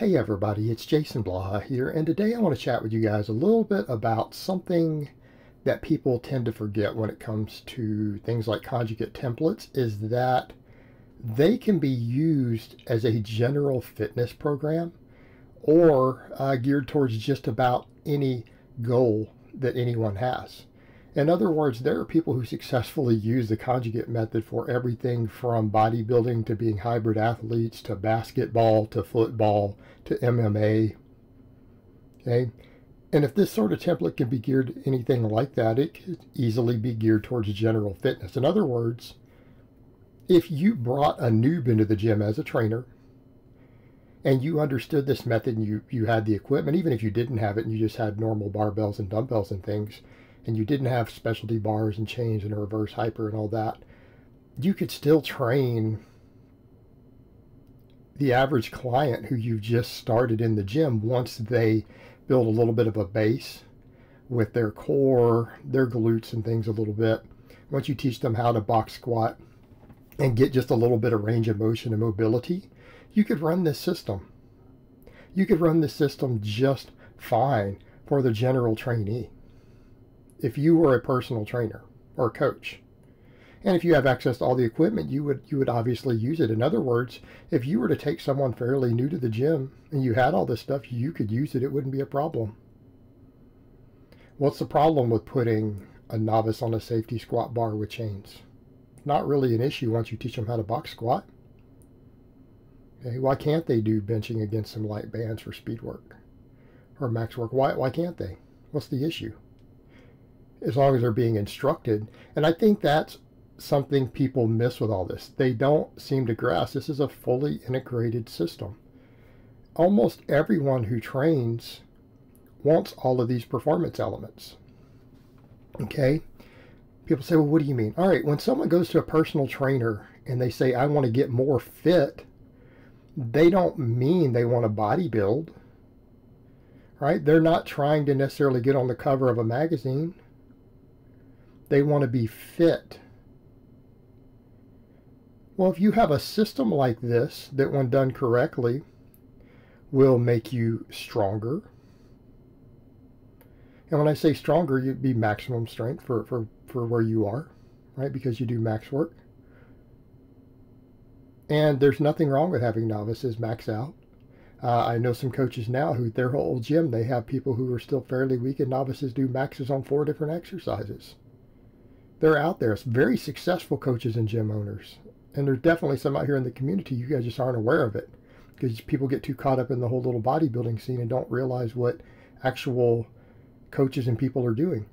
Hey everybody, it's Jason Blaha here, and today I want to chat with you guys a little bit about something that people tend to forget when it comes to things like conjugate templates, is that they can be used as a general fitness program or geared towards just about any goal that anyone has. In other words, there are people who successfully use the conjugate method for everything from bodybuilding to being hybrid athletes to basketball to football to MMA. Okay? And if this sort of template can be geared to anything like that, it could easily be geared towards general fitness. In other words, if you brought a noob into the gym as a trainer and you understood this method and you had the equipment, even if you didn't have it and you just had normal barbells and dumbbells and things, and you didn't have specialty bars and chains and a reverse hyper and all that, you could still train the average client who you've just started in the gym once they build a little bit of a base with their core, their glutes and things a little bit. Once you teach them how to box squat and get just a little bit of range of motion and mobility, you could run this system. You could run this system just fine for the general trainee if you were a personal trainer or coach. And if you have access to all the equipment, you would obviously use it. In other words, if you were to take someone fairly new to the gym and you had all this stuff, you could use it. It wouldn't be a problem. What's the problem with putting a novice on a safety squat bar with chains? Not really an issue once you teach them how to box squat. Okay, why can't they do benching against some light bands for speed work or max work? Why can't they? What's the issue? As long as they're being instructed. And I think that's something people miss with all this. They don't seem to grasp this is a fully integrated system. Almost everyone who trains wants all of these performance elements. Okay? People say, well, what do you mean? All right, when someone goes to a personal trainer and they say, I want to get more fit, they don't mean they want to bodybuild. Right? They're not trying to necessarily get on the cover of a magazine. They want to be fit. Well, if you have a system like this that when done correctly will make you stronger. And when I say stronger, you'd be maximum strength for where you are, right? Because you do max work. And there's nothing wrong with having novices max out. I know some coaches now who their whole gym, they have people who are still fairly weak and novices do maxes on 4 different exercises. They're out there. It's very successful coaches and gym owners. And there's definitely some out here in the community. You guys just aren't aware of it because people get too caught up in the whole little bodybuilding scene and don't realize what actual coaches and people are doing.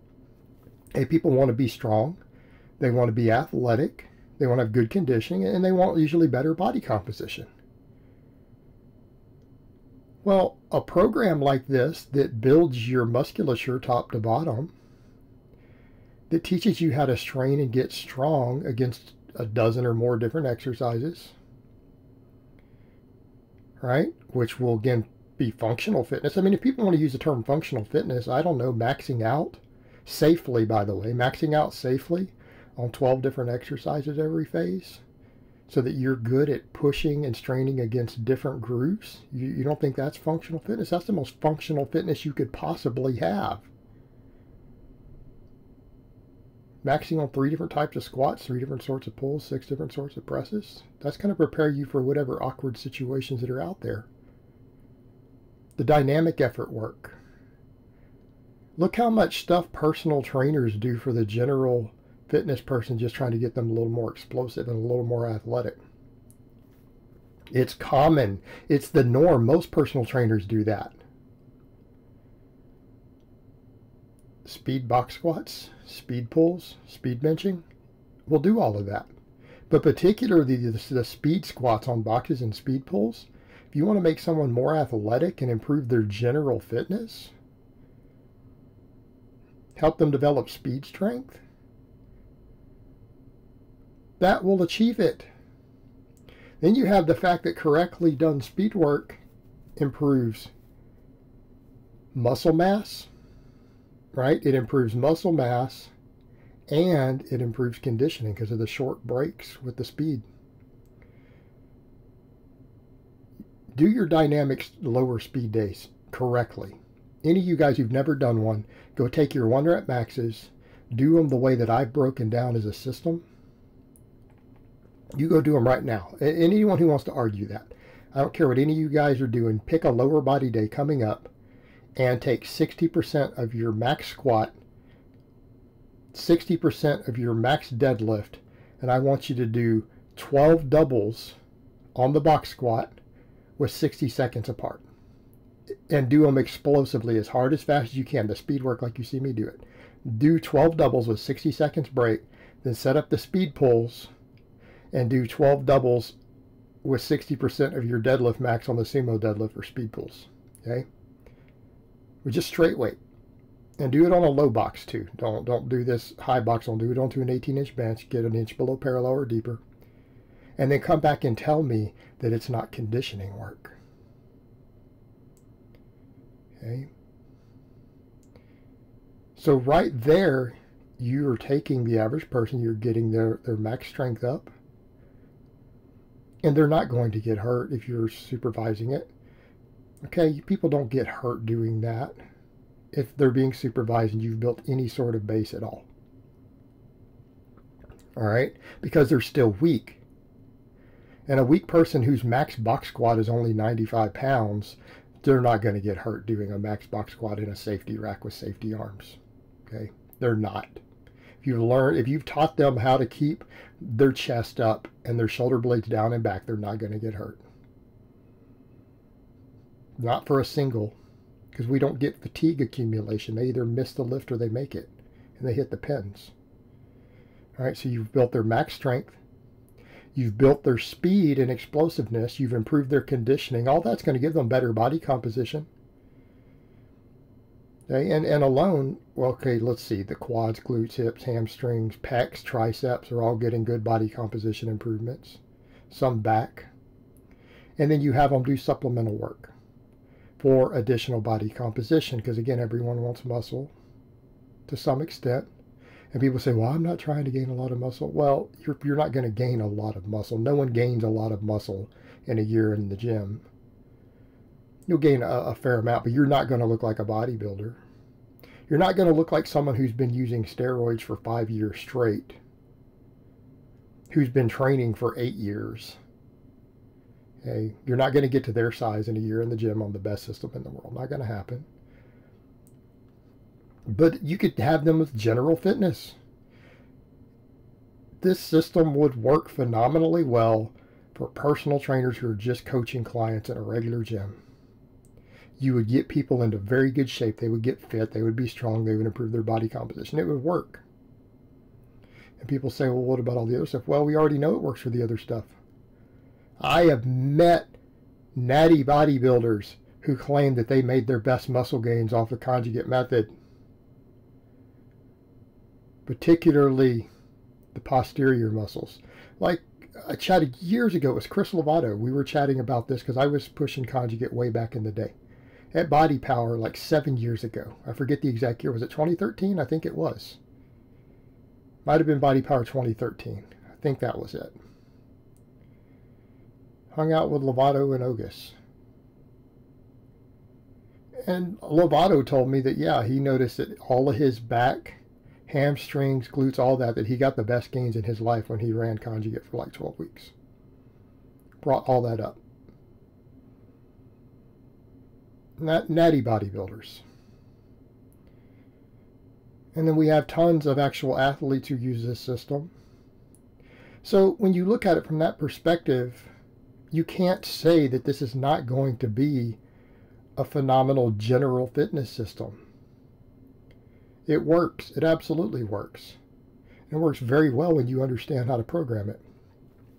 Hey, people want to be strong. They want to be athletic. They want to have good conditioning, and they want usually better body composition. Well, a program like this that builds your musculature top to bottom, that teaches you how to strain and get strong against a dozen or more different exercises, right? Which will, again, be functional fitness. I mean, if people want to use the term functional fitness, I don't know, maxing out safely, by the way, maxing out safely on 12 different exercises every phase so that you're good at pushing and straining against different groups. You don't think that's functional fitness? That's the most functional fitness you could possibly have. Maxing on 3 different types of squats, 3 different sorts of pulls, 6 different sorts of presses. That's going to prepare you for whatever awkward situations that are out there. The dynamic effort work. Look how much stuff personal trainers do for the general fitness person just trying to get them a little more explosive and a little more athletic. It's common. It's the norm. Most personal trainers do that. Speed box squats, speed pulls, speed benching, we'll do all of that. But particularly the speed squats on boxes and speed pulls, if you want to make someone more athletic and improve their general fitness, help them develop speed strength, that will achieve it. Then you have the fact that correctly done speed work improves muscle mass, right? It improves muscle mass and it improves conditioning because of the short breaks with the speed. Do your dynamics lower speed days correctly. Any of you guys who've never done one, go take your 1 rep maxes, do them the way that I've broken down as a system. You go do them right now. Anyone who wants to argue that. I don't care what any of you guys are doing. Pick a lower body day coming up and take 60% of your max squat, 60% of your max deadlift, and I want you to do 12 doubles on the box squat with 60 seconds apart. And do them explosively, as hard, as fast as you can. The speed work like you see me do it. Do 12 doubles with 60 seconds break, then set up the speed pulls and do 12 doubles with 60% of your deadlift max on the sumo deadlift or speed pulls. Okay? With just straight weight. And do it on a low box too. Don't do this high box. Don't do it onto an 18-inch bench. Get an inch below parallel or deeper. And then come back and tell me that it's not conditioning work. Okay? So right there, you're taking the average person, you're getting their max strength up. And they're not going to get hurt if you're supervising it. Okay, people don't get hurt doing that if they're being supervised and you've built any sort of base at all. All right, because they're still weak. And a weak person whose max box squat is only 95 pounds, they're not going to get hurt doing a max box squat in a safety rack with safety arms. Okay, they're not. If you've taught them how to keep their chest up and their shoulder blades down and back, they're not going to get hurt. Not for a single, because we don't get fatigue accumulation. They either miss the lift or they make it, and they hit the pins. All right, so you've built their max strength. You've built their speed and explosiveness. You've improved their conditioning. All that's going to give them better body composition. Okay, and alone, well, okay, let's see. The quads, glutes, hips, hamstrings, pecs, triceps are all getting good body composition improvements. Some back. And then you have them do supplemental work for additional body composition, because again, everyone wants muscle to some extent. And people say, well, I'm not trying to gain a lot of muscle. Well, you're not going to gain a lot of muscle. No one gains a lot of muscle in a year in the gym. You'll gain a fair amount, but you're not going to look like a bodybuilder. You're not going to look like someone who's been using steroids for 5 years straight, who's been training for 8 years. Okay? You're not going to get to their size in a year in the gym on the best system in the world. Not going to happen. But you could have them with general fitness. This system would work phenomenally well for personal trainers who are just coaching clients in a regular gym. You would get people into very good shape. They would get fit. They would be strong. They would improve their body composition. It would work. And people say, well, what about all the other stuff? Well, we already know it works for the other stuff. I have met natty bodybuilders who claim that they made their best muscle gains off the conjugate method. Particularly the posterior muscles. Like I chatted years ago, it was Chris Lovato. We were chatting about this because I was pushing conjugate way back in the day. At Body Power like 7 years ago. I forget the exact year. Was it 2013? I think it was. Might have been Body Power 2013. I think that was it. Hung out with Lovato and Ogus. And Lovato told me that, yeah, he noticed that all of his back, hamstrings, glutes, all that he got the best gains in his life when he ran conjugate for like 12 weeks. Brought all that up. Natty bodybuilders. And then we have tons of actual athletes who use this system. So when you look at it from that perspective, you can't say that this is not going to be a phenomenal general fitness system. It works. It absolutely works. It works very well when you understand how to program it.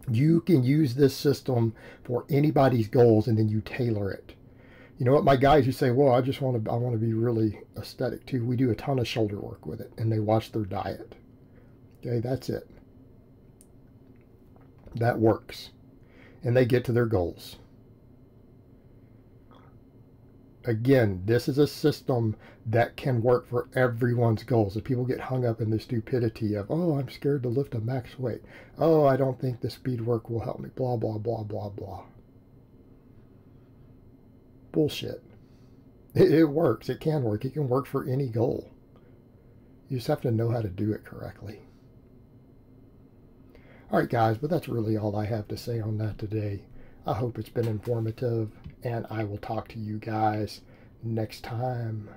You can use this system for anybody's goals and then you tailor it. You know what, my guys who say, well, I want to be really aesthetic too, we do a ton of shoulder work with it and they watch their diet. Okay, that's it. That works. And they get to their goals. Again, this is a system that can work for everyone's goals. If people get hung up in the stupidity of, oh, I'm scared to lift a max weight. Oh, I don't think the speed work will help me. Blah, blah, blah, blah, blah. Bullshit. It works. It can work. It can work for any goal. You just have to know how to do it correctly. All right, guys, but that's really all I have to say on that today. I hope it's been informative, and I will talk to you guys next time.